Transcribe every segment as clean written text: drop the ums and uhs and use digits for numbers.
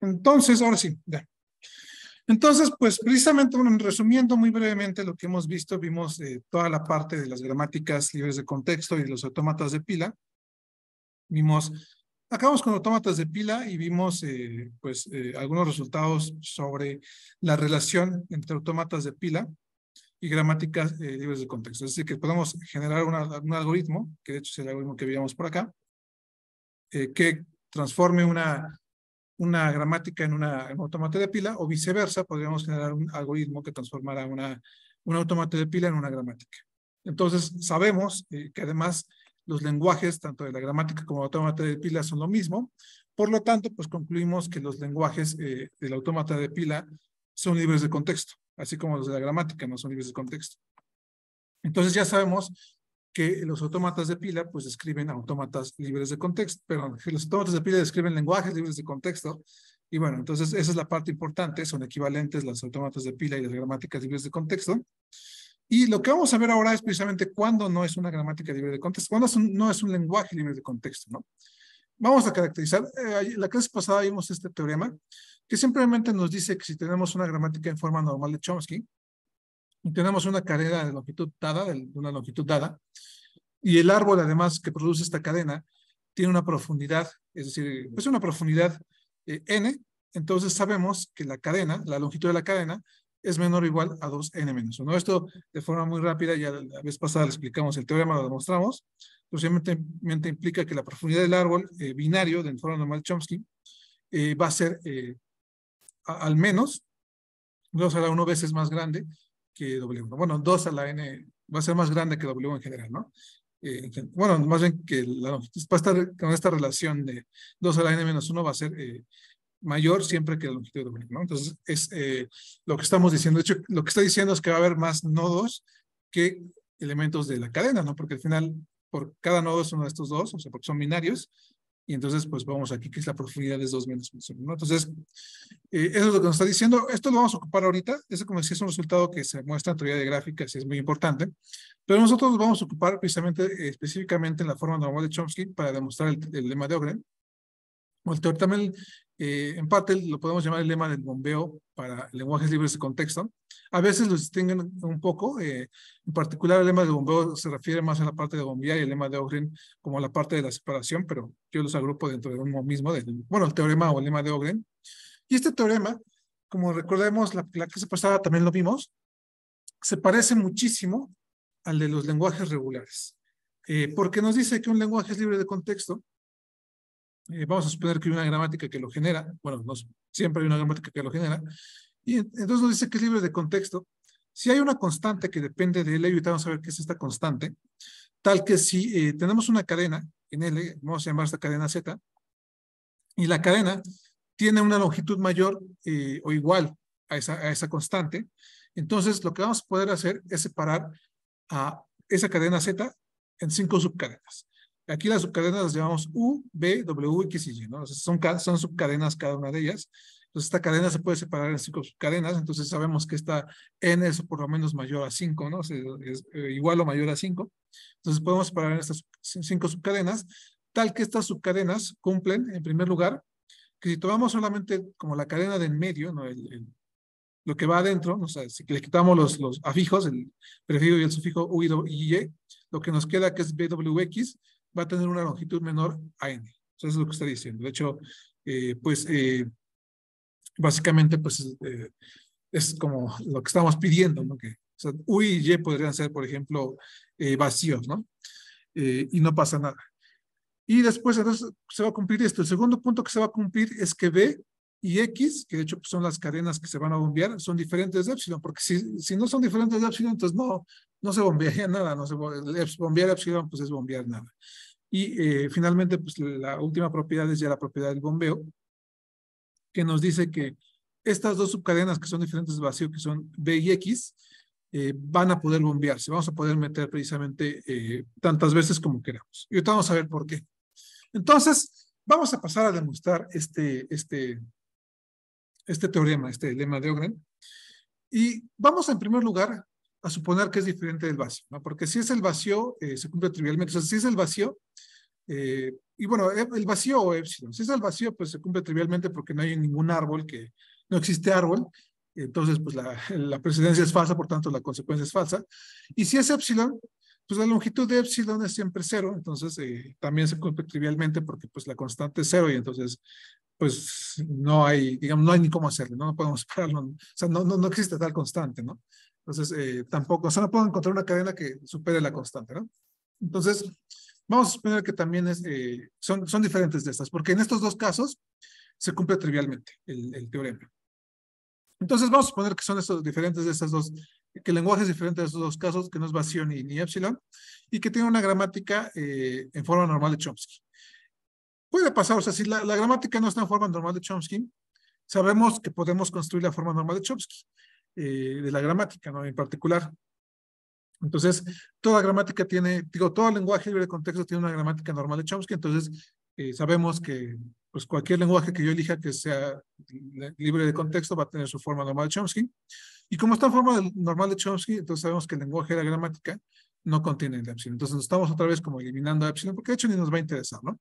Entonces, ahora sí, ya. Entonces, pues precisamente, bueno, resumiendo muy brevemente lo que hemos visto, vimos toda la parte de las gramáticas libres de contexto y de los autómatas de pila. Acabamos con autómatas de pila y vimos algunos resultados sobre la relación entre autómatas de pila y gramáticas libres de contexto. Es decir, que podemos generar un algoritmo, que de hecho es el algoritmo que veíamos por acá, que transforme una gramática en un autómata de pila, o viceversa, podríamos generar un algoritmo que transformara un autómata de pila en una gramática. Entonces, sabemos que además los lenguajes, tanto de la gramática como el autómata de pila, son lo mismo. Por lo tanto, pues concluimos que los lenguajes del autómata de pila son libres de contexto, así como los de la gramática no son libres de contexto. Entonces ya sabemos que los autómatas de pila pues describen autómatas libres de contexto, pero los autómatas de pila describen lenguajes libres de contexto. Y bueno, entonces esa es la parte importante, son equivalentes los autómatas de pila y las gramáticas libres de contexto. Y lo que vamos a ver ahora es precisamente cuándo no es una gramática libre de contexto, cuándo no es un lenguaje libre de contexto, ¿no? Vamos a caracterizar, la clase pasada vimos este teorema, que simplemente nos dice que si tenemos una gramática en forma normal de Chomsky, y tenemos una cadena de longitud dada, de una longitud dada, y el árbol además que produce esta cadena tiene una profundidad, es decir, es una profundidad n, entonces sabemos que la cadena, la longitud de la cadena, es menor o igual a 2n menos 1. Esto de forma muy rápida, ya la vez pasada le explicamos el teorema, lo demostramos, pues simplemente implica que la profundidad del árbol binario de forma normal Chomsky va a ser al menos 2 a la 1 veces más grande que W1. Bueno, 2 a la n va a ser más grande que W en general, ¿no? Bueno, más bien que la longitud va a estar con esta relación de 2 a la n menos 1 va a ser mayor siempre que la longitud de W, ¿no? Entonces, es lo que estamos diciendo. De hecho, lo que está diciendo es que va a haber más nodos que elementos de la cadena, ¿no? Porque al final, por cada nodo es uno de estos dos, o sea, porque son binarios, y entonces, pues vamos aquí, que es la profundidad de 2 menos 1, ¿no? Entonces, eso es lo que nos está diciendo. Esto lo vamos a ocupar ahorita. Eso, como decía, es un resultado que se muestra en teoría de gráficas y es muy importante. Pero nosotros nos vamos a ocupar precisamente, específicamente en la forma normal de Chomsky para demostrar el lema de Ogden. O también, en parte, lo podemos llamar el lema del bombeo para lenguajes libres de contexto. A veces los distinguen un poco. En particular, el lema del bombeo se refiere más a la parte de bombear y el lema de Ogden como a la parte de la separación, pero yo los agrupo dentro de uno mismo. Bueno, el teorema o el lema de Ogden. Y este teorema, como recordemos, la clase pasada también lo vimos, se parece muchísimo al de los lenguajes regulares. Porque nos dice que un lenguaje es libre de contexto. Vamos a suponer que hay una gramática que lo genera. Bueno, no, siempre hay una gramática que lo genera. Y entonces nos dice que es libre de contexto. Si hay una constante que depende de L, y ahorita vamos a ver qué es esta constante, tal que si tenemos una cadena en L, vamos a llamar esta cadena Z, y la cadena tiene una longitud mayor o igual a esa constante, entonces lo que vamos a poder hacer es separar a esa cadena Z en 5 subcadenas. Aquí las subcadenas las llamamos U, B, W, X y Y, ¿no? O sea, son subcadenas cada una de ellas. Entonces esta cadena se puede separar en 5 subcadenas, entonces sabemos que esta N es por lo menos mayor a 5, ¿no? O sea, es igual o mayor a 5. Entonces podemos separar en estas 5 subcadenas, tal que estas subcadenas cumplen, en primer lugar, que si tomamos solamente como la cadena de en medio, ¿no? Lo que va adentro, o sea, si le quitamos los afijos, el prefijo y el sufijo U y Y, lo que nos queda, que es BWX, va a tener una longitud menor a N. Eso es lo que está diciendo. De hecho, básicamente, pues, es como lo que estamos pidiendo, ¿no? Que, o sea, U y Y podrían ser, por ejemplo, vacíos, ¿no? Y no pasa nada. Y después, entonces, se va a cumplir esto. El segundo punto que se va a cumplir es que B y X, que de hecho pues, son las cadenas que se van a bombear, son diferentes de epsilon, porque si no son diferentes de epsilon, entonces no se bombearía nada, bombear epsilon pues es bombear nada. Y finalmente, pues la última propiedad es ya la propiedad del bombeo, que nos dice que estas dos subcadenas que son diferentes de vacío, que son B y X, van a poder bombearse. Vamos a poder meter precisamente tantas veces como queramos. Y ahorita vamos a ver por qué. Entonces, vamos a pasar a demostrar este teorema, este lema de Ogden. Y vamos en primer lugar a suponer que es diferente del vacío, ¿no? Porque si es el vacío, se cumple trivialmente. O sea, si es el vacío, y bueno, el vacío o epsilon. Si es el vacío, pues se cumple trivialmente porque no hay ningún árbol no existe árbol. Entonces, pues la precedencia es falsa, por tanto, la consecuencia es falsa. Y si es epsilon, pues la longitud de epsilon es siempre cero, entonces también se cumple trivialmente porque pues la constante es cero y entonces pues no hay, digamos, no hay ni cómo hacerlo, ¿no? No podemos separarlo, o sea, no existe tal constante, ¿no? Entonces tampoco, o sea, no puedo encontrar una cadena que supere la constante, ¿no? Entonces, vamos a suponer que también son diferentes de estas, porque en estos dos casos se cumple trivialmente el teorema. Entonces vamos a suponer que son estos diferentes de estas dos, que el lenguaje es diferente de estos dos casos, que no es vacío ni epsilon, y que tiene una gramática en forma normal de Chomsky. Puede pasar, o sea, si la gramática no está en forma normal de Chomsky, sabemos que podemos construir la forma normal de Chomsky, de la gramática, ¿no? En particular. Entonces, toda gramática tiene, digo, todo lenguaje libre de contexto tiene una gramática normal de Chomsky, entonces sabemos que pues cualquier lenguaje que yo elija que sea libre de contexto va a tener su forma normal de Chomsky. Y como está en forma normal de Chomsky, entonces sabemos que el lenguaje de la gramática no contiene el epsilon. Entonces estamos otra vez como eliminando epsilon, porque de hecho ni nos va a interesar, ¿no?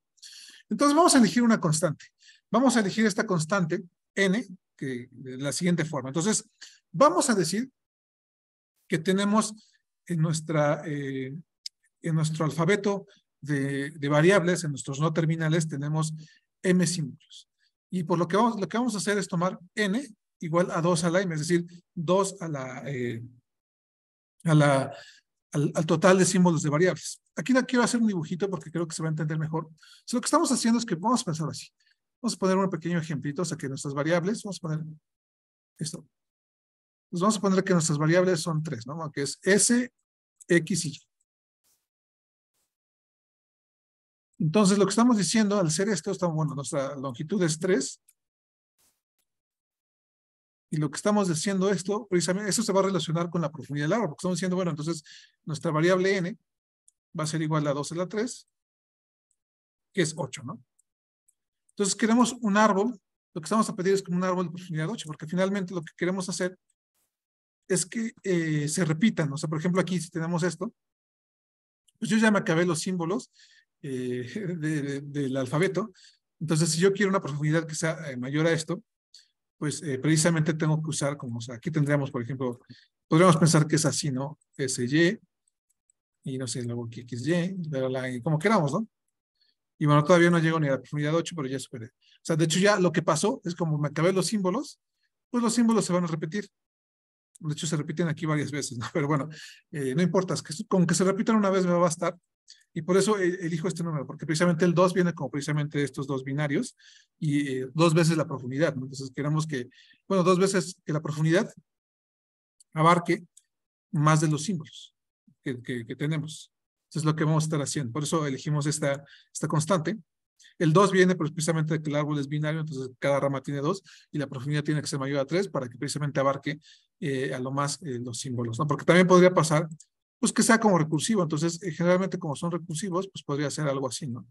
Entonces vamos a elegir una constante. Vamos a elegir esta constante, n, que de la siguiente forma. Entonces, vamos a decir que tenemos en nuestro alfabeto de variables, en nuestros no terminales, tenemos m símbolos. Y por lo que vamos a hacer es tomar n igual a 2 a la m, es decir, 2 al total de símbolos de variables. Aquí quiero hacer un dibujito porque creo que se va a entender mejor. So, lo que estamos haciendo es que vamos a pensar así. Vamos a poner un pequeño ejemplito, o sea que nuestras variables, vamos a poner esto. Pues vamos a poner que nuestras variables son 3, ¿no? Que es S, X y Y. Entonces, lo que estamos diciendo al ser esto, bueno, nuestra longitud es 3. Y lo que estamos diciendo esto, precisamente, eso se va a relacionar con la profundidad del árbol, porque estamos diciendo, bueno, entonces, nuestra variable n va a ser igual a 2 a la 3, que es 8, ¿no? Entonces, queremos un árbol, lo que estamos a pedir es como un árbol de profundidad 8, porque finalmente lo que queremos hacer es que se repitan. O sea, por ejemplo, aquí si tenemos esto, pues yo ya me acabé los símbolos del alfabeto. Entonces, si yo quiero una profundidad que sea mayor a esto, pues precisamente tengo que usar como, o sea, aquí tendríamos, por ejemplo, podríamos pensar que es así, ¿no? SY, y no sé, luego XY, y como queramos, ¿no? Y bueno, todavía no llego ni a la profundidad 8, pero ya superé. O sea, de hecho ya lo que pasó es como me acabé los símbolos, pues los símbolos se van a repetir. De hecho, se repiten aquí varias veces, ¿no? Pero bueno, no importa, es que con que se repitan una vez me va a bastar. Y por eso elijo este número, porque precisamente el 2 viene como precisamente de estos dos binarios y 2 veces la profundidad, ¿no? Entonces queremos que, bueno, 2 veces que la profundidad abarque más de los símbolos que tenemos. Eso es lo que vamos a estar haciendo. Por eso elegimos esta constante. El 2 viene pues, precisamente de que el árbol es binario, entonces cada rama tiene 2 y la profundidad tiene que ser mayor a 3 para que precisamente abarque a lo más los símbolos, ¿no? Porque también podría pasar pues que sea como recursivo, entonces generalmente como son recursivos, pues podría ser algo así, ¿no?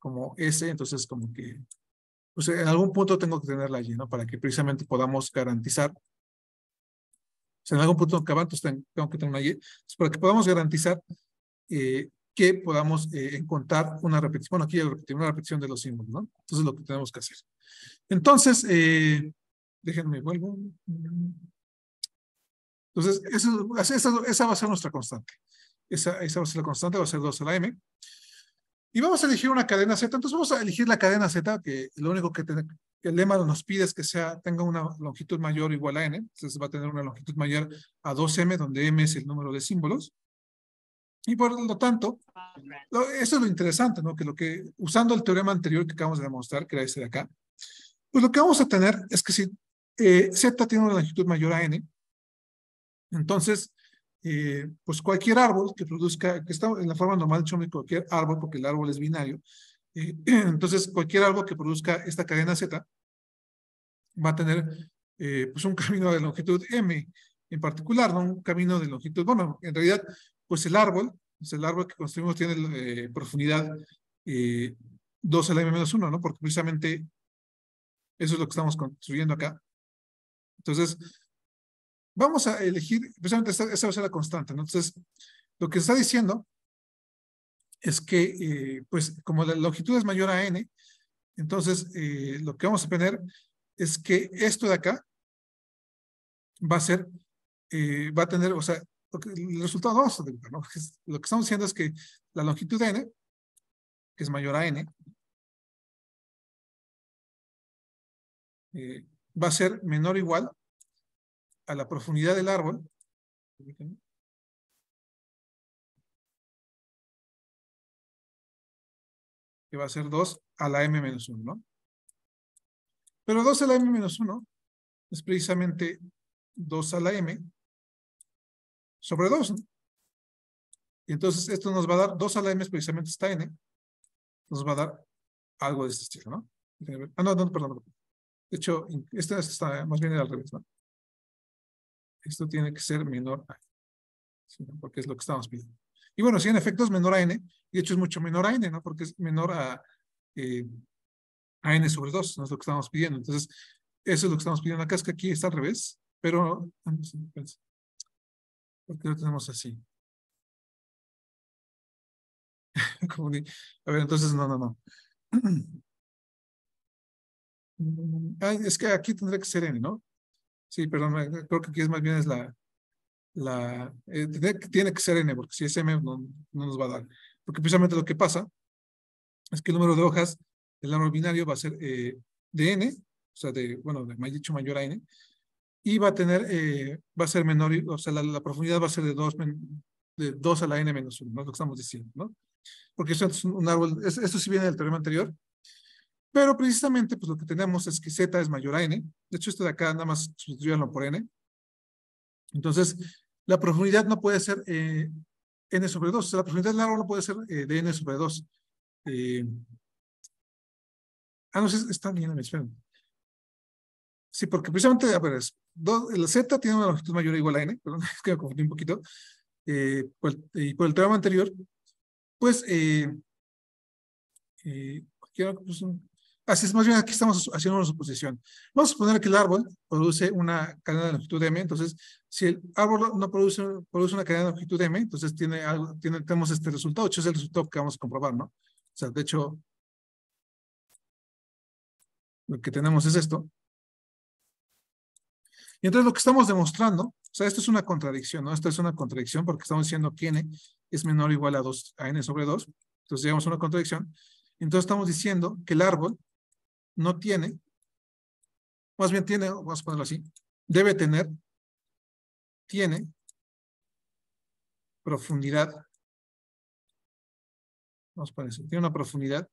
Como S, entonces como que, pues en algún punto tengo que tenerla allí, ¿no? Para que precisamente podamos garantizar, o sea, en algún punto que avanto tengo que tenerla allí, pues para que podamos garantizar que podamos encontrar una repetición, bueno, aquí una repetición de los símbolos, ¿no? Entonces lo que tenemos que hacer. Entonces, déjenme, vuelvo. Entonces, esa va a ser nuestra constante. Esa va a ser la constante, va a ser 2 a la m. Y vamos a elegir una cadena Z. Entonces vamos a elegir la cadena Z, que lo único que el lema nos pide es que tenga una longitud mayor o igual a n. Entonces va a tener una longitud mayor a 2m, donde m es el número de símbolos. Y por lo tanto, eso es lo interesante, ¿no? Usando el teorema anterior que acabamos de demostrar, que era este de acá, pues lo que vamos a tener es que si Z tiene una longitud mayor a n, entonces, pues cualquier árbol que produzca, que está en la forma normal de Chomsky, cualquier árbol, porque el árbol es binario, entonces cualquier árbol que produzca esta cadena Z va a tener pues un camino de longitud m en particular, ¿no? Un camino de longitud, bueno, en realidad, pues el árbol que construimos tiene profundidad 2 a la m menos 1, ¿no? Porque precisamente eso es lo que estamos construyendo acá. Entonces, vamos a elegir, precisamente esa va a ser la constante, ¿no? Entonces, lo que está diciendo es que, pues, como la longitud es mayor a n, entonces lo que vamos a tener es que esto de acá va a ser, va a tener, o sea, el resultado no vamos a dibujar, ¿no? Lo que estamos diciendo es que la longitud de n, que es mayor a n, va a ser menor o igual a la profundidad del árbol, que va a ser 2 a la m menos 1, ¿no? Pero 2 a la m menos 1 es precisamente 2 a la m sobre 2, ¿no? Y entonces esto nos va a dar 2 a la m es precisamente esta n, nos va a dar algo de este estilo, ¿no? Ah, no, no, perdón. De hecho, esta está más bien al revés, ¿no? Esto tiene que ser menor a, ¿sí? Porque es lo que estamos pidiendo. Y bueno, si en efecto es menor a n, de hecho es mucho menor a n, ¿no? Porque es menor eh, a n sobre 2, no es lo que estamos pidiendo. Entonces, eso es lo que estamos pidiendo acá, es que aquí está al revés, pero, ¿por qué lo tenemos así? A ver, entonces, no. Es que aquí tendría que ser n, ¿no? Sí, perdón, creo que aquí es más bien es tiene que ser n, porque si es m no nos va a dar. Porque precisamente lo que pasa es que el número de hojas del árbol binario va a ser de n, o sea, bueno, dicho mayor a n, y va a tener, va a ser menor, o sea, la profundidad va a ser de 2 a la n menos 1, ¿no? Es lo que estamos diciendo, ¿no? Porque eso es un árbol, esto sí viene del teorema anterior, pero precisamente, pues lo que tenemos es que z es mayor a n, de hecho esto de acá nada más sustituyanlo por n, entonces la profundidad no puede ser n sobre 2, o sea, la profundidad del árbol no puede ser de n sobre 2. No sé, está bien, esperen. Sí, porque precisamente, a ver, el z tiene una longitud mayor o igual a n, perdón, es que me confundí un poquito, y por el teorema anterior, pues, pues, así es, más bien aquí estamos haciendo una suposición. Vamos a suponer que el árbol produce una cadena de longitud m, entonces, si el árbol no produce una cadena de longitud m, entonces tenemos este resultado, hecho es el resultado que vamos a comprobar, ¿no? O sea, de hecho, lo que tenemos es esto. Y entonces lo que estamos demostrando, o sea, esto es una contradicción, ¿no? Esto es una contradicción porque estamos diciendo que n es menor o igual a 2 a n sobre 2. Entonces llegamos a una contradicción. Entonces estamos diciendo que el árbol no tiene, más bien tiene, vamos a ponerlo así, debe tener, tiene profundidad, vamos a poner eso, tiene una profundidad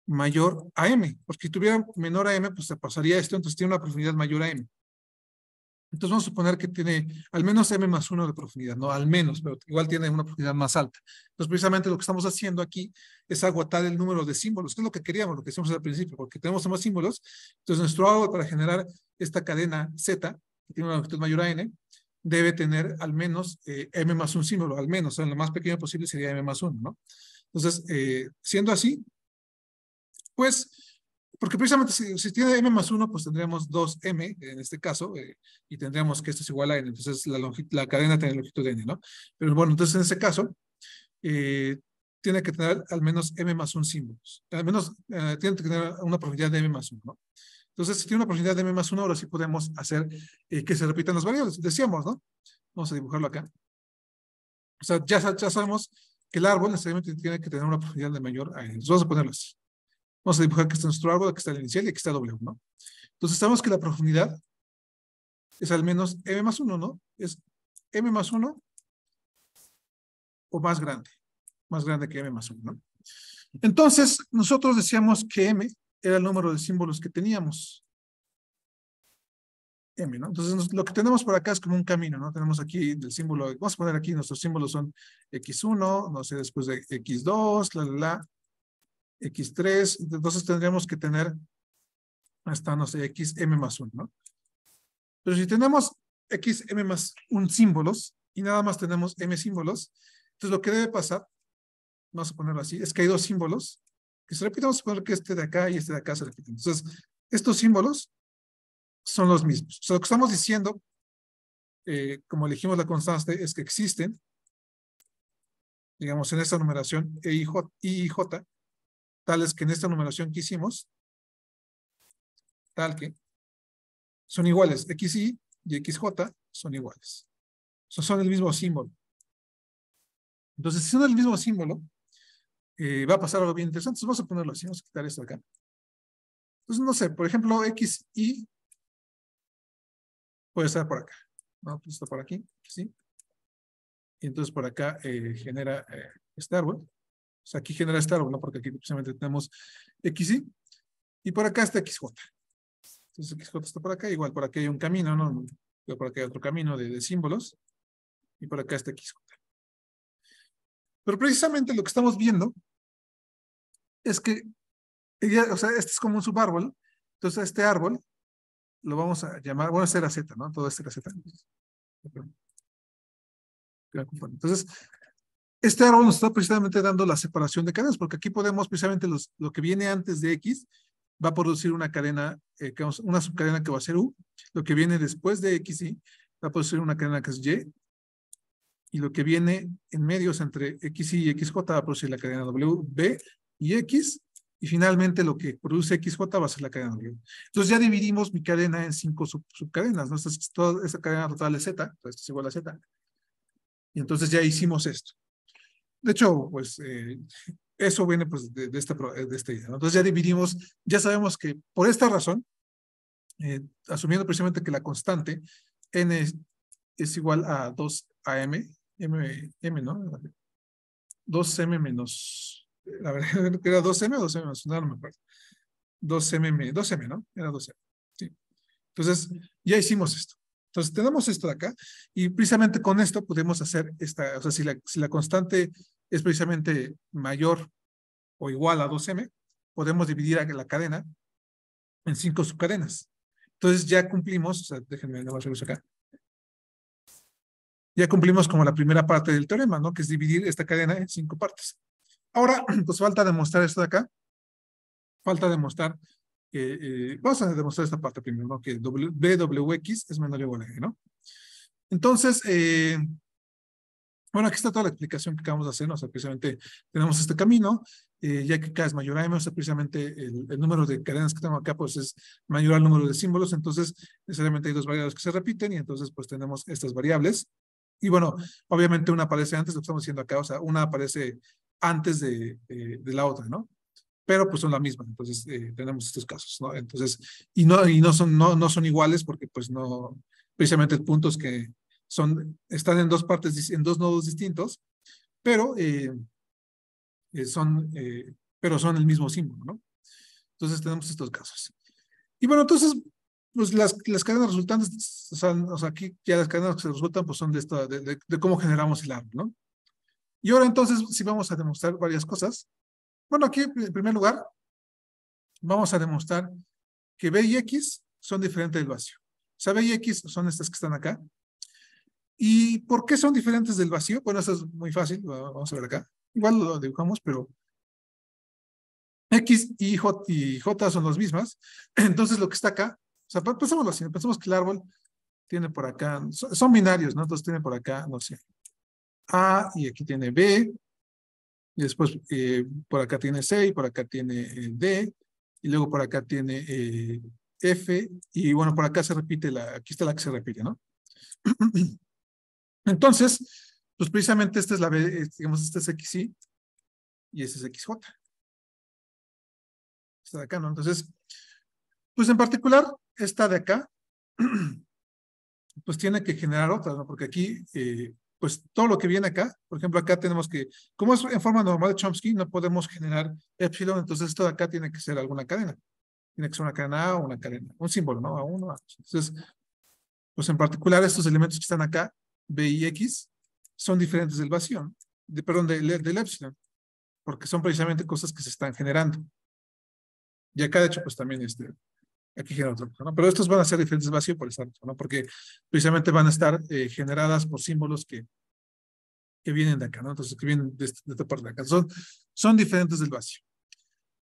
mayor a m, porque si tuviera menor a m, pues se pasaría esto, entonces tiene una profundidad mayor a m. Entonces vamos a suponer que tiene al menos m más 1 de profundidad, no al menos, pero igual tiene una profundidad más alta. Entonces precisamente lo que estamos haciendo aquí es agotar el número de símbolos, que es lo que queríamos, lo que decíamos al principio, porque tenemos más símbolos. Entonces nuestro árbol para generar esta cadena Z, que tiene una longitud mayor a n, debe tener al menos m más un símbolo, al menos, o sea, lo más pequeño posible sería m más 1, ¿no? Entonces, siendo así, pues, porque precisamente si tiene m más 1, pues tendríamos 2m en este caso, y tendríamos que esto es igual a n, entonces la cadena tiene longitud de n, ¿no? Pero bueno, entonces en ese caso, tiene que tener al menos m más 1 símbolos, al menos tiene que tener una profundidad de m más 1, ¿no? Entonces, si tiene una profundidad de m más 1, ahora sí podemos hacer que se repitan las variables, decíamos, ¿no? Vamos a dibujarlo acá. O sea, ya sabemos que el árbol necesariamente tiene que tener una profundidad de mayor a n. Entonces, vamos a ponerlo así. Vamos a dibujar que está nuestro árbol, aquí está el inicial y aquí está W, ¿no? Entonces sabemos que la profundidad es al menos m más 1, ¿no? Es m más 1 o más grande que m más 1, ¿no? Entonces, nosotros decíamos que m era el número de símbolos que teníamos. M, ¿no? Entonces, lo que tenemos por acá es como un camino, ¿no? Tenemos aquí el símbolo, vamos a poner aquí, nuestros símbolos son x1, no sé, después de x2, x3, entonces tendríamos que tener hasta, no sé, xm más 1, ¿no? Pero si tenemos xm más 1 símbolos y nada más tenemos m símbolos, entonces lo que debe pasar, vamos a ponerlo así, es que hay dos símbolos que se repiten. Vamos a poner que este de acá y este de acá se repiten. Entonces, estos símbolos son los mismos. O sea, lo que estamos diciendo, como elegimos la constante, es que existen digamos, en esta numeración E y J, tales que en esta numeración que hicimos, tal que son iguales. XY y XJ son iguales. Son el mismo símbolo. Entonces, si son el mismo símbolo, va a pasar algo bien interesante. Entonces, vamos a ponerlo así. Vamos a quitar esto acá. Entonces, no sé, por ejemplo, XY puede estar por acá. No, pues está por aquí, ¿sí? Y entonces por acá genera este árbol. O sea, aquí genera este árbol, ¿no? Porque aquí precisamente tenemos XY. Y por acá está XJ. Entonces XJ está por acá. Igual por aquí hay un camino, ¿no? Por acá hay otro camino de símbolos. Y por acá está XJ. Pero precisamente lo que estamos viendo es que, o sea, este es como un subárbol. Entonces este árbol lo vamos a llamar, bueno, este era Z, ¿no? Todo este era Z. Entonces, este árbol nos está precisamente dando la separación de cadenas, porque aquí podemos precisamente lo que viene antes de X va a producir una cadena, una subcadena que va a ser U. Lo que viene después de XY va a producir una cadena que es Y. Y lo que viene en medios entre XY y XJ va a producir la cadena W, B y X. Y finalmente lo que produce XJ va a ser la cadena W. Entonces ya dividimos mi cadena en 5 subcadenas, ¿no? Toda esta cadena total es Z, entonces es igual a Z. Y entonces ya hicimos esto. De hecho, pues eso viene pues de esta idea, ¿no? Entonces ya dividimos, ya sabemos que por esta razón, asumiendo precisamente que la constante n es igual a 2am, m, ¿no? 2m menos, la verdad, ¿era 2m o 2m menos? No me acuerdo. 2m, ¿no? Era 2m. Sí. Entonces, ya hicimos esto. Entonces, tenemos esto de acá y precisamente con esto podemos hacer esta, o sea, si la constante es precisamente mayor o igual a 2m, podemos dividir la cadena en 5 subcadenas. Entonces, ya cumplimos, o sea, déjenme nada más revisar acá. Ya cumplimos como la primera parte del teorema, ¿no? Que es dividir esta cadena en 5 partes. Ahora, pues falta demostrar esto de acá. Falta demostrar vamos a demostrar esta parte primero, ¿no? Que BWX es menor o igual a E, ¿no? Entonces, bueno, aquí está toda la explicación que acabamos de hacer, ¿no? O sea, precisamente tenemos este camino, ya que K es mayor a M, o sea, precisamente el número de cadenas que tengo acá, pues es mayor al número de símbolos, entonces necesariamente hay dos variables que se repiten y entonces pues tenemos estas variables. Y bueno, obviamente una aparece antes, lo que estamos diciendo acá, o sea, una aparece antes de la otra, ¿no? Pero pues son la misma, entonces tenemos estos casos, ¿no? Entonces, y no son iguales porque pues no, precisamente el punto es que están en dos partes, en dos nodos distintos, pero, pero son el mismo símbolo, ¿no? Entonces tenemos estos casos. Y bueno, entonces, pues las cadenas resultantes, o sea, aquí ya las cadenas que se resultan, pues son de cómo generamos el árbol, ¿no? Y ahora entonces, sí vamos a demostrar varias cosas. Bueno, aquí en primer lugar, vamos a demostrar que B y X son diferentes del vacío. O sea, B y X son estas que están acá. ¿Y por qué son diferentes del vacío? Bueno, eso es muy fácil, vamos a ver acá. Igual lo dibujamos, pero X y J son las mismas. Entonces lo que está acá, o sea, pensémoslo así, pensemos que el árbol tiene por acá, son binarios, ¿no? Entonces tiene por acá, no sé, A y aquí tiene B, y después por acá tiene C y por acá tiene D, y luego por acá tiene F, y bueno, por acá se repite, aquí está la que se repite, ¿no? Entonces, pues precisamente esta es la B, digamos, esta es XY y esta es XJ. Esta de acá, ¿no? Entonces, pues en particular, esta de acá, pues tiene que generar otra, ¿no? Porque aquí, pues todo lo que viene acá, por ejemplo, acá tenemos que, como es en forma normal de Chomsky, no podemos generar epsilon, entonces esto de acá tiene que ser alguna cadena. Tiene que ser una cadena A o una cadena, un símbolo, ¿no? A1, A2. Entonces, pues en particular estos elementos que están acá, B y X, son diferentes del vacío, ¿no? Perdón, del epsilon, porque son precisamente cosas que se están generando. Y acá, de hecho, pues también aquí genera otra cosa, ¿no? Pero estos van a ser diferentes del vacío por esta razón, ¿no? Porque precisamente van a estar generadas por símbolos que vienen de acá, ¿no? Entonces, que vienen de esta parte de acá. Son diferentes del vacío.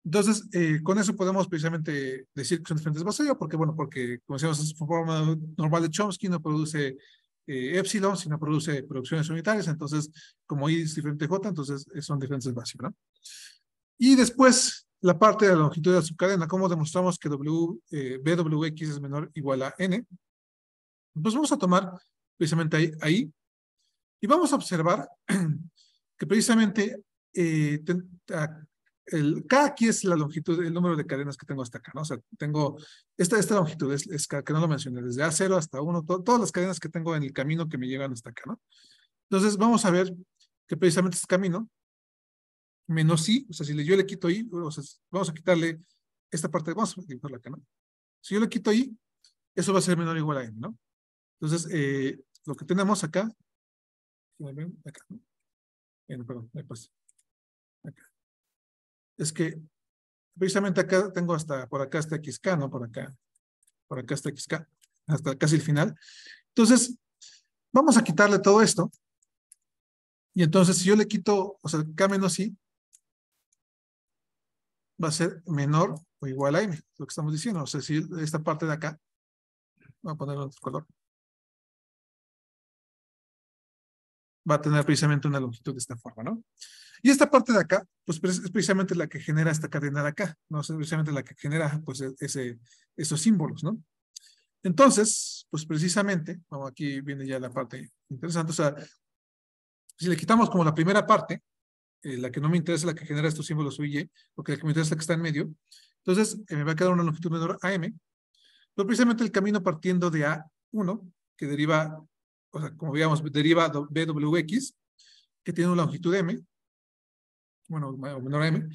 Entonces, con eso podemos precisamente decir que son diferentes del vacío, porque, bueno, porque, como decíamos, es forma normal de Chomsky, no produce epsilon, sino produce producciones unitarias. Entonces, como I es diferente de J, entonces son diferentes vacíos, ¿no? Y después, la parte de la longitud de la subcadena, ¿cómo demostramos que BWX es menor o igual a N? Pues vamos a tomar precisamente ahí y vamos a observar que precisamente K aquí es la longitud, el número de cadenas que tengo hasta acá, ¿no? O sea, tengo esta longitud, que no lo mencioné, desde A0 hasta 1, todas las cadenas que tengo en el camino que me llegan hasta acá, ¿no? Entonces, vamos a ver que precisamente este camino, menos I, o sea, si yo le quito I, o sea, vamos a quitarle esta parte, vamos a dibujarla acá, ¿no? Si yo le quito I, eso va a ser menor o igual a N, ¿no? Entonces, lo que tenemos acá, acá, ¿no? Perdón, pues, acá. Es que precisamente acá tengo hasta, por acá está XK, ¿no? Por acá está XK, hasta casi el final. Entonces, vamos a quitarle todo esto. Y entonces, si yo le quito, o sea, K menos I, va a ser menor o igual a M, lo que estamos diciendo. O sea, si esta parte de acá, voy a ponerlo en otro color, va a tener precisamente una longitud de esta forma, ¿no? Y esta parte de acá, pues es precisamente la que genera esta cadena de acá, ¿no? Es precisamente la que genera, pues, esos símbolos, ¿no? Entonces, pues precisamente, bueno, aquí viene ya la parte interesante, o sea, si le quitamos como la primera parte, la que no me interesa, la que genera estos símbolos U y Y, porque la que me interesa es la que está en medio, entonces me va a quedar una longitud menor a M, pero precisamente el camino partiendo de A1, que deriva, o sea, como veíamos, deriva BWX, que tiene una longitud M, bueno, menor a M,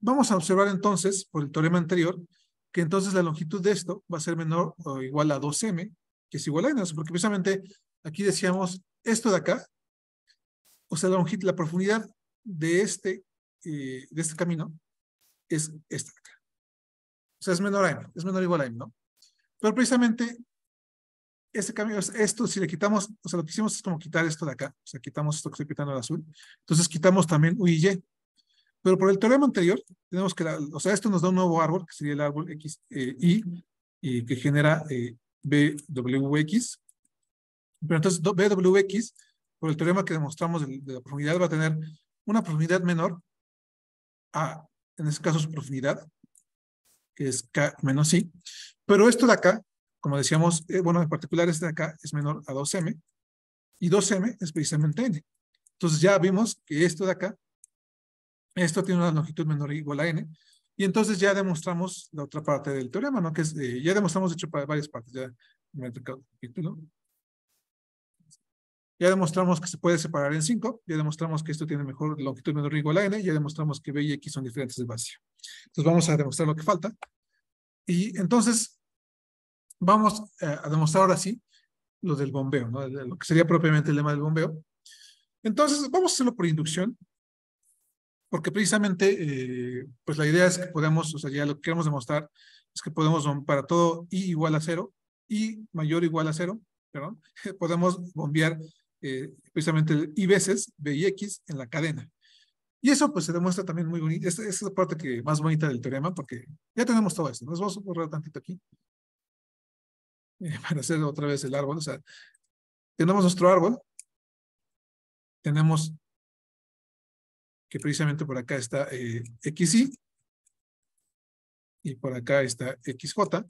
vamos a observar entonces, por el teorema anterior, que entonces la longitud de esto va a ser menor o igual a 2M, que es igual a N, porque precisamente aquí decíamos esto de acá, o sea, la profundidad de este camino es esta de acá. O sea, es menor a M, es menor o igual a M, ¿no? Pero precisamente este camino, esto si le quitamos, o sea, lo que hicimos es como quitar esto de acá, o sea, quitamos esto que estoy pintando el azul, entonces quitamos también U y Y. Pero por el teorema anterior, tenemos que, o sea, esto nos da un nuevo árbol, que sería el árbol X, y que genera BWX. Pero entonces BWX, por el teorema que demostramos de la profundidad, va a tener una profundidad menor a, en este caso, su profundidad, que es K menos I. Pero esto de acá, como decíamos, bueno, en particular este de acá es menor a 2M, y 2M es precisamente N. Entonces ya vimos que esto de acá, esto tiene una longitud menor o igual a N, y entonces ya demostramos la otra parte del teorema, ¿no? Que es, ya demostramos, de hecho, para varias partes, ya me he tocado el título. Ya demostramos que se puede separar en 5, ya demostramos que esto tiene mejor longitud menor o igual a N, ya demostramos que B y X son diferentes de vacío. Entonces vamos a demostrar lo que falta. Y entonces vamos a demostrar ahora sí lo del bombeo, ¿no? Lo que sería propiamente el lema del bombeo. Entonces vamos a hacerlo por inducción, porque precisamente, pues la idea es que podemos, o sea, ya lo que queremos demostrar es que podemos, para todo I igual a 0, I mayor o igual a 0, perdón, podemos bombear precisamente el I veces B y X en la cadena. Y eso pues se demuestra también muy bonito. Esta es la parte más bonita del teorema, porque ya tenemos todo esto. Nos vamos a borrar tantito aquí para hacer otra vez el árbol. O sea, tenemos nuestro árbol, tenemos que precisamente por acá está XY, y por acá está XJ,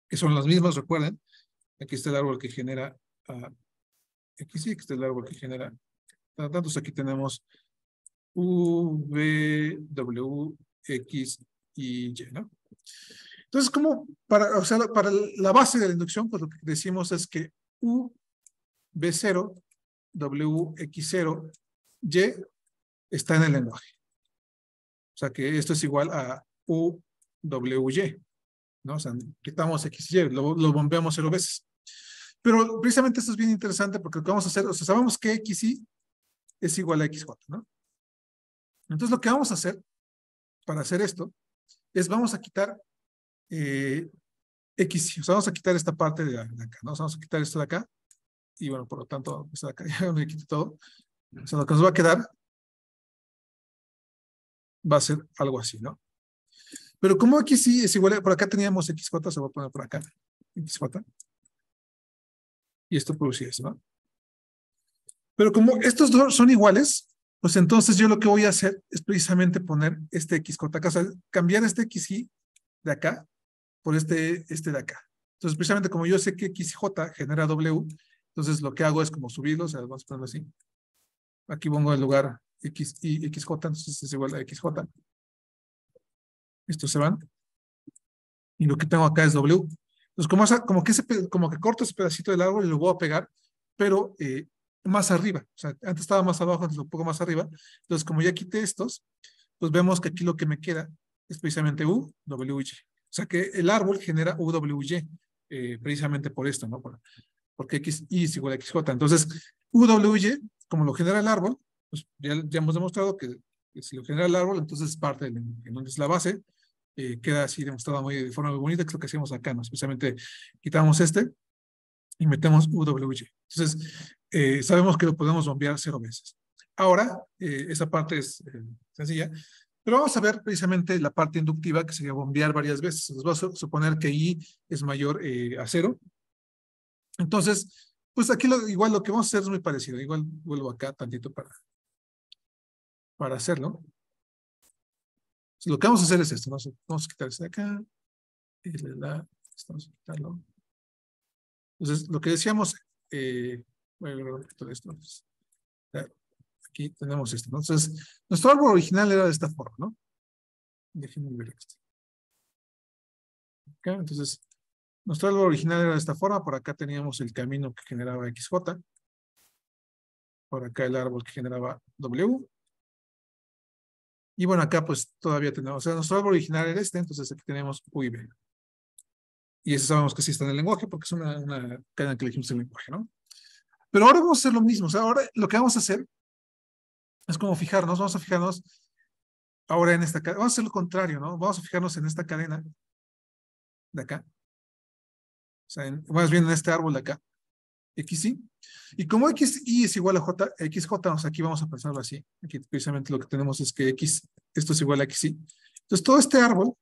que son las mismas, recuerden. Aquí está el árbol que genera XY, aquí está el árbol que genera. Entonces aquí tenemos V, W, X y Y, ¿no? Entonces, como o sea, para la base de la inducción, pues lo que decimos es que U, B0, W, X0, Y está en el lenguaje. O sea, que esto es igual a U, W, Y, ¿no? O sea, quitamos X y Y, lo bombeamos 0 veces. Pero precisamente esto es bien interesante porque lo que vamos a hacer, o sea, sabemos que XY es igual a XJ, ¿no? Entonces, lo que vamos a hacer para hacer esto es vamos a quitar X, o sea, vamos a quitar esta parte de acá, ¿no? O sea, vamos a quitar esto de acá, y bueno, por lo tanto, esto de acá, ya me quito todo. O sea, lo que nos va a quedar va a ser algo así, ¿no? Pero como aquí sí es igual, por acá teníamos XJ, se va a poner por acá, XJ. y esto produce eso, ¿no? Pero como estos dos son iguales, pues entonces yo lo que voy a hacer es precisamente poner este XJ acá, o sea, cambiar este XY de acá por este de acá. Entonces, precisamente como yo sé que XJ genera W, entonces lo que hago es como subirlo, o sea, vamos a ponerlo así. Aquí pongo el lugar X y XJ, entonces es igual a XJ. Estos se van. Y lo que tengo acá es W. Entonces, como que corto ese pedacito del árbol y lo voy a pegar, pero más arriba. O sea, antes estaba más abajo, entonces lo pongo más arriba. Entonces, como ya quité estos, pues vemos que aquí lo que me queda es precisamente UWY. O sea que el árbol genera UWY, precisamente por esto, ¿no? Porque XY es igual a XJ. Entonces, UWY, como lo genera el árbol, pues ya hemos demostrado que si lo genera el árbol, entonces parte en donde es la base, queda así demostrado de forma muy bonita, que es lo que hacemos acá, ¿no? Especialmente quitamos este y metemos UWY. Entonces, sabemos que lo podemos bombear 0 veces. Ahora, esa parte es sencilla, pero vamos a ver precisamente la parte inductiva, que sería bombear varias veces. Nos vamos a suponer que I es mayor a 0. Entonces, pues aquí igual lo que vamos a hacer es muy parecido. Igual vuelvo acá tantito para hacerlo. Lo que vamos a hacer es esto, ¿no? Vamos a quitar este de acá. Vamos a quitarlo. Entonces, lo que decíamos, voy a ver todo esto. Aquí tenemos esto, ¿no? Entonces, nuestro árbol original era de esta forma, ¿no? Déjenme ver esto. Acá, entonces, nuestro árbol original era de esta forma. Por acá teníamos el camino que generaba XJ. Por acá el árbol que generaba W. Y bueno, acá pues todavía tenemos, o sea, nuestro árbol original era este, entonces aquí tenemos U y B. Y eso sabemos que sí está en el lenguaje porque es una cadena que elegimos en el lenguaje, ¿no? Pero ahora vamos a hacer lo mismo, o sea, ahora lo que vamos a hacer es como vamos a fijarnos ahora en esta cadena, vamos a hacer lo contrario, ¿no? Vamos a fijarnos en esta cadena de acá, o sea, más bien en este árbol de acá, XY. Y como XY es igual a XJ, o sea, aquí vamos a pensarlo así. Aquí precisamente lo que tenemos es que esto es igual a XY. Entonces, todo este árbol,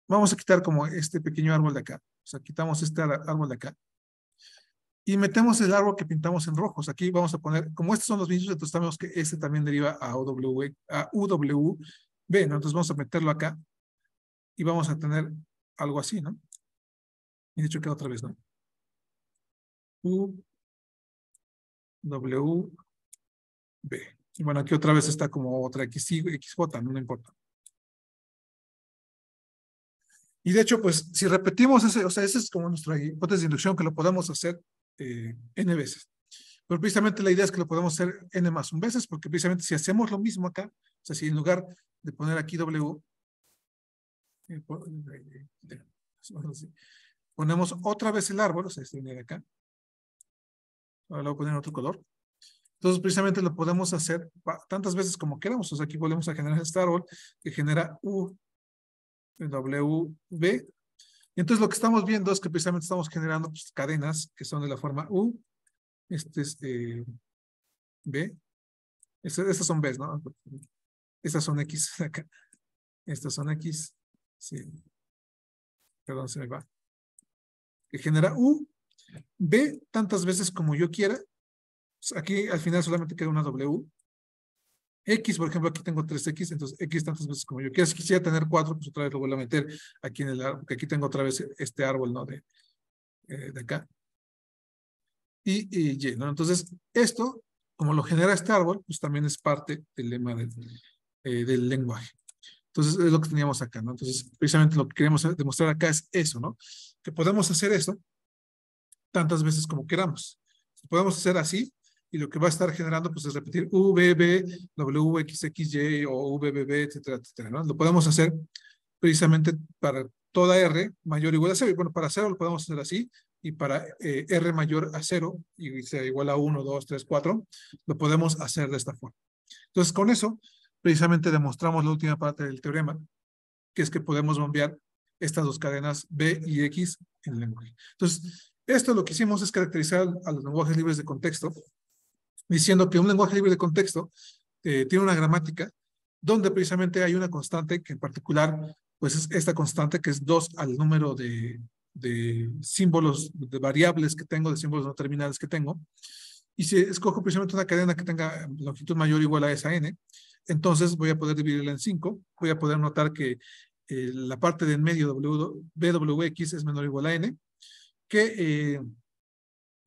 vamos a quitar como este pequeño árbol de acá. O sea, quitamos este árbol de acá. Y metemos el árbol que pintamos en rojos. Aquí vamos a poner, como estos son los mismos, entonces sabemos que este también deriva a UWB, ¿no? Entonces vamos a meterlo acá y vamos a tener algo así, ¿no? Y de hecho queda otra vez, ¿no? UWB. Y bueno, aquí otra vez está como otra XJ, no importa. Y de hecho, pues, si repetimos o sea, esa es como nuestra hipótesis de inducción, que lo podemos hacer n veces. Pero precisamente la idea es que lo podemos hacer n más 1 veces, porque precisamente si hacemos lo mismo acá, o sea, si en lugar de poner aquí W, ponemos otra vez el árbol, o sea, este viene de acá. Ahora lo voy a poner en otro color. Entonces, precisamente lo podemos hacer tantas veces como queramos. O sea, aquí volvemos a generar este árbol que genera WB. Y entonces lo que estamos viendo es que precisamente estamos generando pues, cadenas que son de la forma U. Este es B. Estas son Bs, ¿no? Estas son X acá. Estas son X. Sí. Perdón, se me va. Que genera U, B tantas veces como yo quiera. Aquí al final solamente queda una W. X, por ejemplo, aquí tengo 3X, entonces X tantas veces como yo quiera. Si quisiera tener 4, pues otra vez lo vuelvo a meter aquí en el árbol, porque aquí tengo otra vez este árbol, ¿no? De acá. Y Y, ¿no? Entonces, esto, como lo genera este árbol, pues también es parte del lema del lenguaje. Entonces, es lo que teníamos acá, ¿no? Entonces, precisamente lo que queremos demostrar acá es eso, ¿no? Que podemos hacer eso tantas veces como queramos. Podemos hacer así, y lo que va a estar generando, pues, es repetir VB, WXXY o VBB, etcétera, etcétera, ¿no? Lo podemos hacer precisamente para toda R mayor o igual a 0. Y bueno, para 0 lo podemos hacer así, y para R mayor a 0, y sea igual a 1, 2, 3, 4, lo podemos hacer de esta forma. Entonces, con eso, precisamente demostramos la última parte del teorema, que es que podemos bombear estas dos cadenas B y X en el lenguaje. Entonces, esto lo que hicimos es caracterizar a los lenguajes libres de contexto, diciendo que un lenguaje libre de contexto tiene una gramática donde precisamente hay una constante que en particular, pues es esta constante que es 2 al número de de símbolos, de variables que tengo, de símbolos no terminales que tengo. Y si escojo precisamente una cadena que tenga longitud mayor o igual a esa n, entonces voy a poder dividirla en 5. Voy a poder notar que la parte de en medio BWX es menor o igual a n, que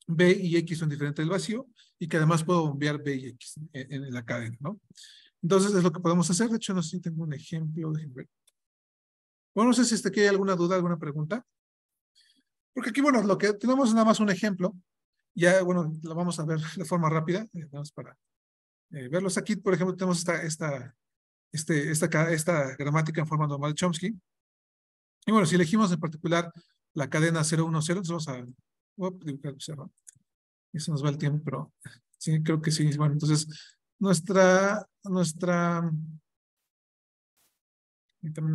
B y X son diferentes del vacío y que además puedo bombear B y X en la cadena, ¿no? Entonces es lo que podemos hacer. De hecho, no sé si tengo un ejemplo. Déjenme ver. Bueno, no sé si aquí hay alguna duda, alguna pregunta. Porque aquí, bueno, lo que tenemos es nada más un ejemplo. Ya, bueno, lo vamos a ver de forma rápida. Vamos para verlos aquí. Por ejemplo, tenemos esta gramática en forma normal de Chomsky. Y bueno, si elegimos en particular la cadena 010, entonces vamos a dibujar el 0. Eso nos va el tiempo, pero sí, creo que sí. Bueno, entonces, y también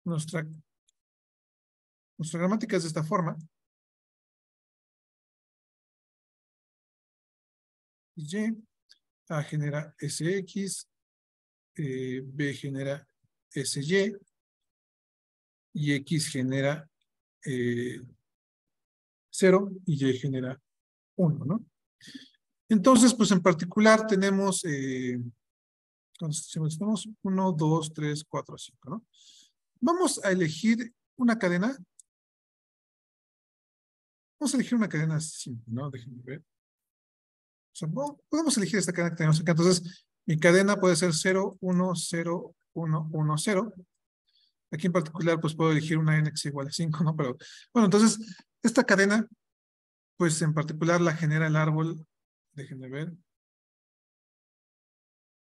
nuestra gramática es de esta forma. Y A genera SX, B genera SY, y X genera 0 y Y genera 1, ¿no? Entonces, pues en particular tenemos 1, 2, 3, 4, 5, ¿no? Vamos a elegir una cadena. Vamos a elegir una cadena simple, ¿no? Déjenme ver. O sea, podemos elegir esta cadena que tenemos acá. Entonces, mi cadena puede ser 0, 1, 0, 1, 1, 0. Aquí en particular, pues puedo elegir una n que sea igual a 5, ¿no? Pero, bueno, entonces, esta cadena, pues en particular la genera el árbol, déjenme ver,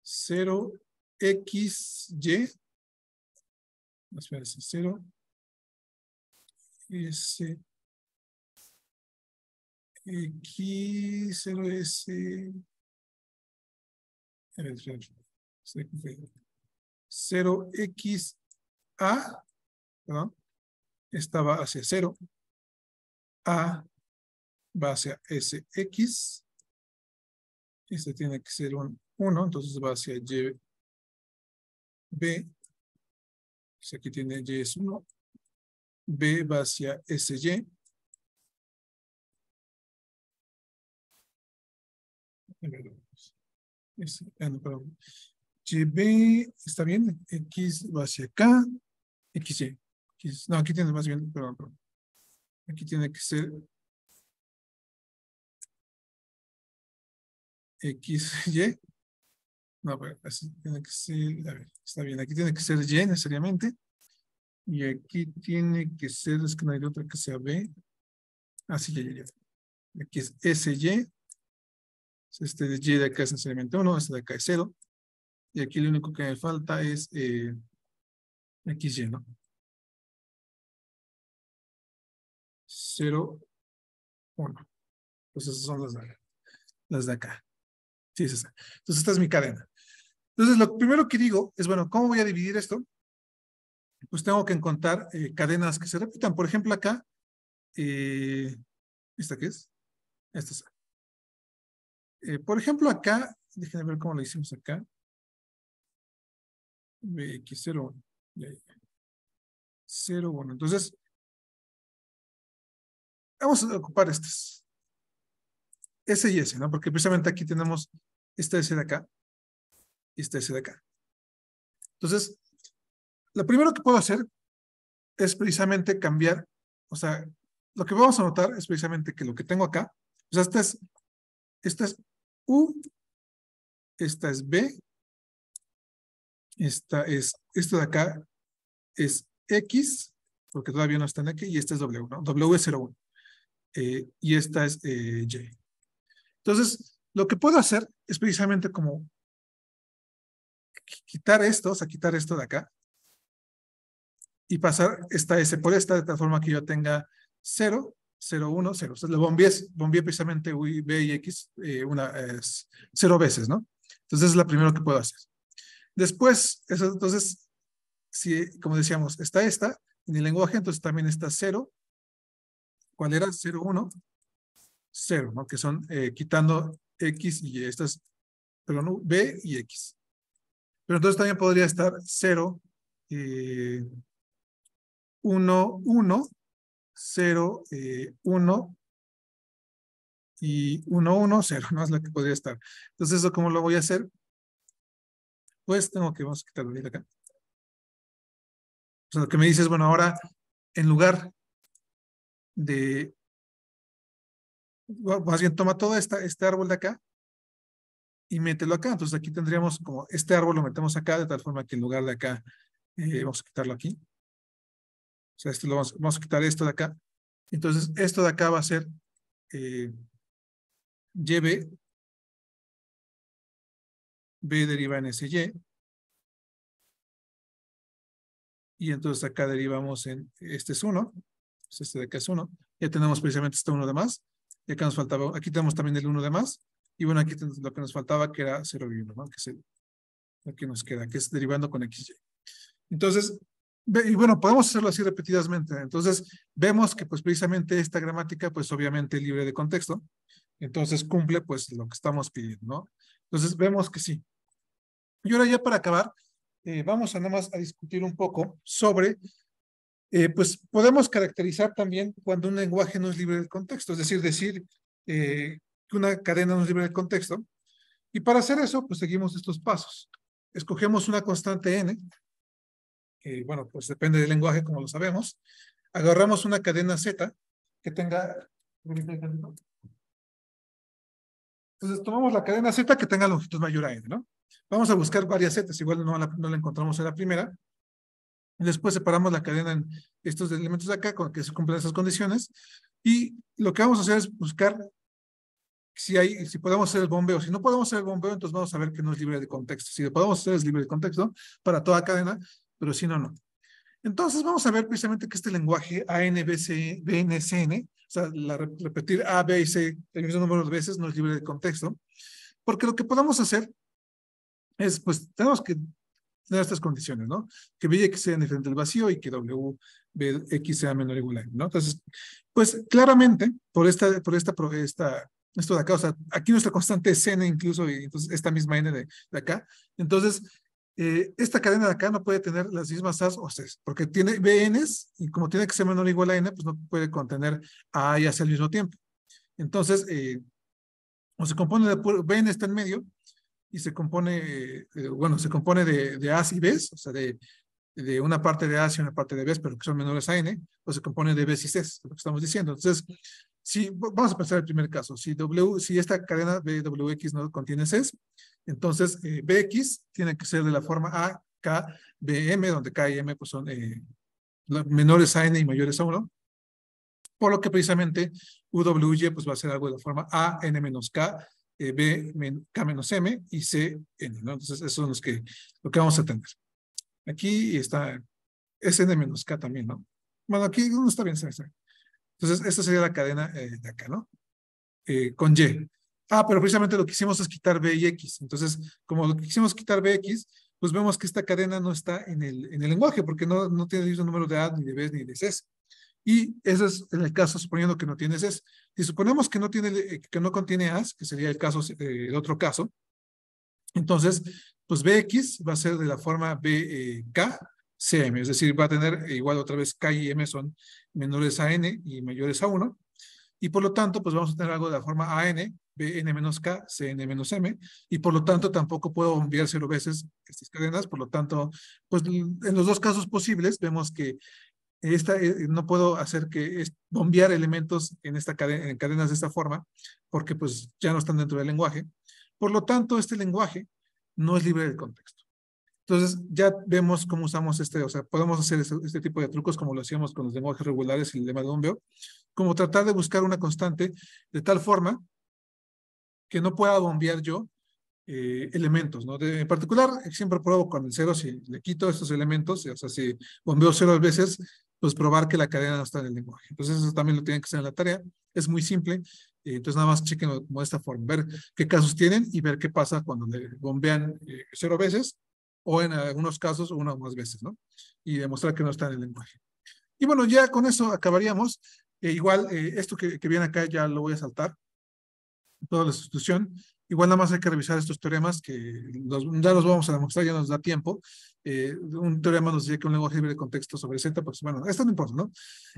0, X, Y, 0, S, X, 0, S, a ver, 0, X, A, perdón, esta va hacia 0, A va hacia SX, este tiene que ser un 1, entonces va hacia Y, B, pues aquí tiene Y es 1, B va hacia SY, perdón, YB, está bien, X va hacia acá, XY, no, aquí tiene más bien, perdón, aquí tiene que ser XY, no, pero así tiene que ser, a ver, está bien, aquí tiene que ser Y necesariamente, y aquí tiene que ser, es que no hay otra que sea B, así ya. Aquí es SY, este de Y de acá es necesariamente 1, este de acá es 0, y aquí lo único que me falta es XY, ¿no? 0, 1. Pues esas son las de acá. Sí, es esa. Entonces esta es mi cadena. Entonces lo primero que digo es, bueno, ¿cómo voy a dividir esto? Pues tengo que encontrar cadenas que se repitan. Por ejemplo, acá, ¿esta qué es? Esta es. Por ejemplo, acá, déjenme ver cómo lo hicimos acá. BX01. 0, 1. Entonces, vamos a ocupar estas. S y S, ¿no? Porque precisamente aquí tenemos esta S de acá y esta S de acá. Entonces, lo primero que puedo hacer es precisamente cambiar, o sea, lo que vamos a notar es precisamente que lo que tengo acá, o sea, esta es U, esta es B, esto de acá es X, porque todavía no está en aquí, y esta es W, ¿no? W es 01. Y esta es Y. Entonces, lo que puedo hacer es precisamente como quitar esto, o sea, quitar esto de acá, y pasar esta S por esta, de tal forma que yo tenga 0, 0, 1, 0. O sea, lo bombeé precisamente U, B y X 0 veces, ¿no? Entonces, es la primera que puedo hacer. Después, entonces, si, como decíamos, está esta en el lenguaje, entonces también está 0. ¿Cuál era? 0, 1, 0, ¿no? Que son quitando X y Y. Estas, perdón, B y X. Pero entonces también podría estar 0, 1, 1, 0, 1 y 1, 1, 0, no es lo que podría estar. Entonces, ¿eso cómo lo voy a hacer? Pues vamos a quitarlo de acá. O sea, lo que me dice es, bueno, ahora, en lugar de, más bien, toma todo este árbol de acá y mételo acá. Entonces, aquí tendríamos como este árbol lo metemos acá, de tal forma que en lugar de acá, vamos a quitarlo aquí. O sea, vamos a quitar esto de acá. Entonces, esto de acá va a ser YB, B deriva en SY, y entonces acá derivamos en, este es 1, pues este de acá es 1, ya tenemos precisamente este 1 de más, y acá nos faltaba, aquí tenemos también el 1 de más, y bueno, aquí lo que nos faltaba que era 0 y 1, ¿no? Que es lo que nos queda, que es derivando con XY. Entonces, y bueno, podemos hacerlo así repetidamente. Entonces, vemos que pues precisamente esta gramática, pues obviamente libre de contexto, entonces cumple pues lo que estamos pidiendo, ¿no? Entonces, vemos que sí. Y ahora ya para acabar, vamos a nada más a discutir un poco sobre, pues podemos caracterizar también cuando un lenguaje no es libre del contexto, es decir que una cadena no es libre del contexto. Y para hacer eso, pues seguimos estos pasos. Escogemos una constante n, bueno, pues depende del lenguaje, como lo sabemos. Agarramos una cadena z que tenga... Entonces tomamos la cadena z que tenga longitud mayor a n, ¿no? Vamos a buscar varias zetas, igual no la encontramos en la primera. Y después separamos la cadena en estos elementos de acá, con que se cumplen esas condiciones. Y lo que vamos a hacer es buscar si podemos hacer el bombeo. Si no podemos hacer el bombeo, entonces vamos a ver que no es libre de contexto. Si lo podemos hacer, es libre de contexto para toda cadena, pero si no, no. Entonces vamos a ver precisamente que este lenguaje ANBC, BNCN, o sea, repetir A, B y C el mismo número de veces no es libre de contexto, porque lo que podemos hacer es, pues, tenemos que tener estas condiciones, ¿no? Que B y X sean diferentes del vacío y que W, B, X sea menor o igual a N, ¿no? Entonces, pues, claramente, esto de acá, o sea, aquí nuestra constante es N incluso, y entonces esta misma N de acá, entonces, esta cadena de acá no puede tener las mismas A's o C's, porque tiene BNs, y como tiene que ser menor o igual a N, pues no puede contener A y A al mismo tiempo. Entonces, o se compone de BN está en medio, y se compone, bueno, se compone de A's y B's, o sea, de una parte de A's y una parte de B's, pero que son menores a N, o se compone de B's y C's, lo que estamos diciendo. Entonces, vamos a pensar el primer caso. Si esta cadena BWX no contiene C's, entonces BX tiene que ser de la forma A, K, BM, donde K y M pues, son menores a N y mayores a 1, por lo que precisamente UWY pues, va a ser algo de la forma A, N menos K, B, K menos M y C, N, ¿no? Entonces, esos son lo que vamos a tener. Aquí está N menos K también, ¿no? Bueno, aquí no está bien. Entonces, esta sería la cadena de acá, ¿no? Con Y. Pero precisamente lo que hicimos es quitar B y X. Entonces, como lo que quisimos quitar BX, pues vemos que esta cadena no está en el lenguaje, porque no tiene el mismo número de A, ni de B, ni de C. Y eso es en el caso suponiendo que no tiene Cs. Si suponemos que no contiene As, que sería el otro caso, entonces, pues Bx va a ser de la forma BK, CM, es decir, va a tener igual otra vez K y M son menores a N y mayores a 1, y por lo tanto, pues vamos a tener algo de la forma AN, BN menos K, CN menos M, y por lo tanto tampoco puedo bombear 0 veces estas cadenas, por lo tanto, pues en los dos casos posibles vemos que no puedo hacer que bombear elementos en cadenas de esta forma, porque pues ya no están dentro del lenguaje. Por lo tanto, este lenguaje no es libre del contexto. Entonces, ya vemos cómo usamos o sea, podemos hacer este tipo de trucos como lo hacíamos con los lenguajes regulares y el lema de bombeo, como tratar de buscar una constante de tal forma que no pueda bombear yo elementos, ¿no? En particular, siempre pruebo con el 0, si le quito estos elementos, o sea, si bombeo 0 veces, pues probar que la cadena no está en el lenguaje. Entonces, eso también lo tienen que hacer en la tarea. Es muy simple. Entonces, nada más chequen como de esta forma, ver qué casos tienen y ver qué pasa cuando le bombean 0 veces o en algunos casos una o más veces, ¿no? Y demostrar que no está en el lenguaje. Y bueno, ya con eso acabaríamos. Igual, esto que viene acá ya lo voy a saltar, toda la sustitución. Igual nada más hay que revisar estos teoremas que ya los vamos a demostrar, ya nos da tiempo. Un teorema nos dice que un lenguaje libre de contexto sobre Z, pues bueno, esto no importa, ¿no?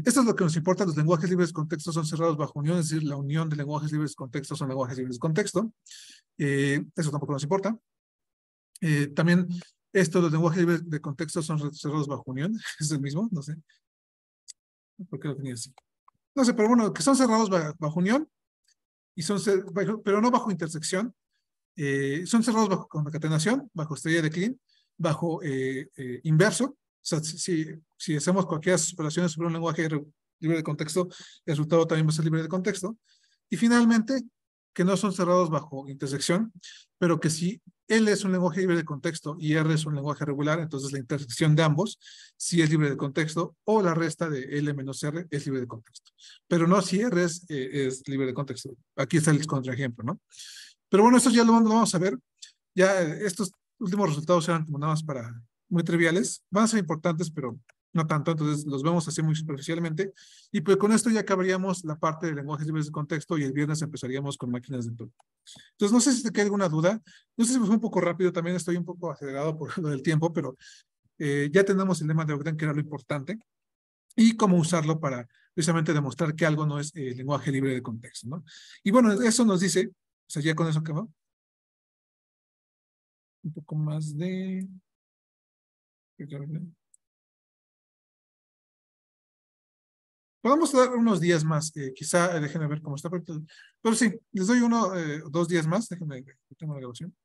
Esto es lo que nos importa, los lenguajes libres de contexto son cerrados bajo unión, es decir, la unión de lenguajes libres de contexto son lenguajes libres de contexto. Eso tampoco nos importa. También esto, los lenguajes libres de contexto son cerrados bajo unión, es el mismo, no sé. ¿Por qué lo tenía así? No sé, pero bueno, que son cerrados bajo unión, y pero no bajo intersección. Son cerrados bajo concatenación, bajo estrella de Klein, bajo inverso. O sea, si hacemos cualquier operaciones sobre un lenguaje libre de contexto, el resultado también va a ser libre de contexto. Y finalmente, que no son cerrados bajo intersección, pero que si L es un lenguaje libre de contexto y R es un lenguaje regular, entonces la intersección de ambos sí es libre de contexto, o la resta de L menos R es libre de contexto. Pero no si R es libre de contexto. Aquí está el contraejemplo, ¿no? Pero bueno, esto ya lo vamos a ver. Ya estos últimos resultados eran como nada más para muy triviales. Van a ser importantes, pero no tanto. Entonces los vemos así muy superficialmente. Y pues con esto ya acabaríamos la parte de lenguajes libres de contexto y el viernes empezaríamos con máquinas de entorno. Entonces no sé si te queda alguna duda. No sé si me fue un poco rápido. También estoy un poco acelerado por lo del tiempo, pero ya tenemos el lema de Ogden, que era lo importante, y cómo usarlo para precisamente demostrar que algo no es lenguaje libre de contexto, ¿no? Y bueno, eso nos dice, o sea, ya con eso acabó, un poco más de... Podemos dar unos días más, quizá déjenme ver cómo está, pero sí, les doy 2 días más, déjenme, tengo la grabación.